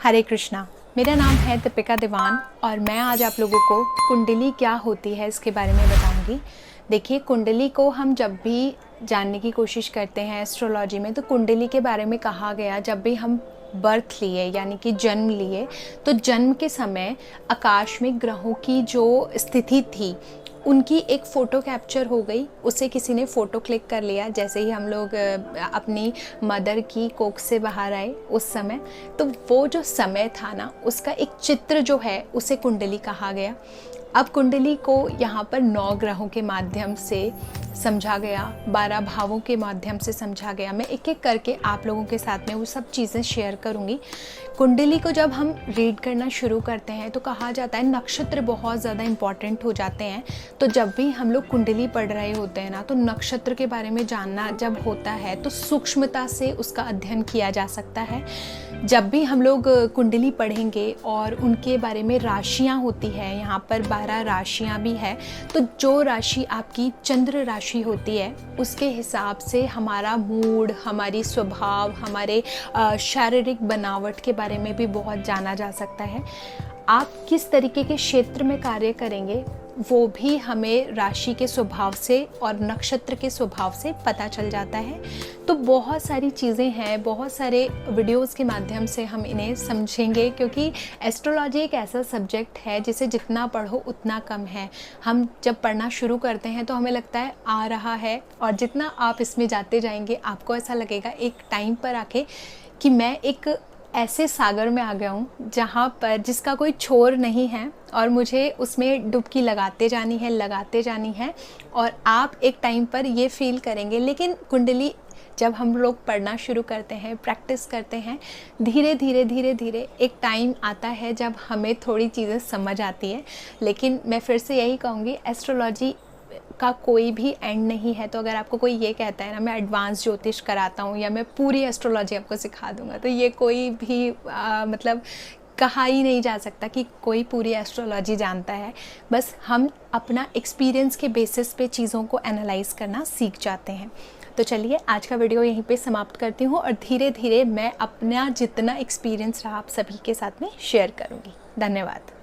हरे कृष्णा। मेरा नाम है दीपिका दीवान और मैं आज आप लोगों को कुंडली क्या होती है इसके बारे में बताऊंगी। देखिए, कुंडली को हम जब भी जानने की कोशिश करते हैं एस्ट्रोलॉजी में, तो कुंडली के बारे में कहा गया जब भी हम बर्थ लिए यानी कि जन्म लिए, तो जन्म के समय आकाश में ग्रहों की जो स्थिति थी उनकी एक फ़ोटो कैप्चर हो गई। उसे किसी ने फ़ोटो क्लिक कर लिया जैसे ही हम लोग अपनी मदर की कोख से बाहर आए उस समय। तो वो जो समय था ना, उसका एक चित्र जो है उसे कुंडली कहा गया। अब कुंडली को यहाँ पर 9 ग्रहों के माध्यम से समझा गया, 12 भावों के माध्यम से समझा गया। मैं एक एक करके आप लोगों के साथ में वो सब चीज़ें शेयर करूँगी। कुंडली को जब हम रीड करना शुरू करते हैं तो कहा जाता है नक्षत्र बहुत ज़्यादा इम्पॉर्टेंट हो जाते हैं। तो जब भी हम लोग कुंडली पढ़ रहे होते हैं ना, तो नक्षत्र के बारे में जानना जब होता है तो सूक्ष्मता से उसका अध्ययन किया जा सकता है। जब भी हम लोग कुंडली पढ़ेंगे और उनके बारे में राशियाँ होती है, यहाँ पर 12 राशियाँ भी है, तो जो राशि आपकी चंद्र राशि होती है उसके हिसाब से हमारा मूड, हमारी स्वभाव, हमारे शारीरिक बनावट के बारे में भी बहुत जाना जा सकता है। आप किस तरीके के क्षेत्र में कार्य करेंगे वो भी हमें राशि के स्वभाव से और नक्षत्र के स्वभाव से पता चल जाता है। तो बहुत सारी चीज़ें हैं, बहुत सारे वीडियोस के माध्यम से हम इन्हें समझेंगे, क्योंकि एस्ट्रोलॉजी एक ऐसा सब्जेक्ट है जिसे जितना पढ़ो उतना कम है। हम जब पढ़ना शुरू करते हैं तो हमें लगता है आ रहा है, और जितना आप इसमें जाते जाएंगे आपको ऐसा लगेगा एक टाइम पर आके कि मैं एक ऐसे सागर में आ गया हूँ जहाँ पर जिसका कोई छोर नहीं है और मुझे उसमें डुबकी लगाते जानी है और आप एक टाइम पर ये फील करेंगे। लेकिन कुंडली जब हम लोग पढ़ना शुरू करते हैं, प्रैक्टिस करते हैं, धीरे धीरे एक टाइम आता है जब हमें थोड़ी चीज़ें समझ आती है। लेकिन मैं फिर से यही कहूँगी, एस्ट्रोलॉजी का कोई भी एंड नहीं है। तो अगर आपको कोई ये कहता है ना मैं एडवांस ज्योतिष कराता हूँ या मैं पूरी एस्ट्रोलॉजी आपको सिखा दूँगा, तो ये कोई भी मतलब कहा ही नहीं जा सकता कि कोई पूरी एस्ट्रोलॉजी जानता है। बस हम अपना एक्सपीरियंस के बेसिस पे चीज़ों को एनालाइज करना सीख जाते हैं। तो चलिए आज का वीडियो यहीं पे समाप्त करती हूँ और धीरे धीरे मैं अपना जितना एक्सपीरियंस रहा आप सभी के साथ में शेयर करूँगी। धन्यवाद।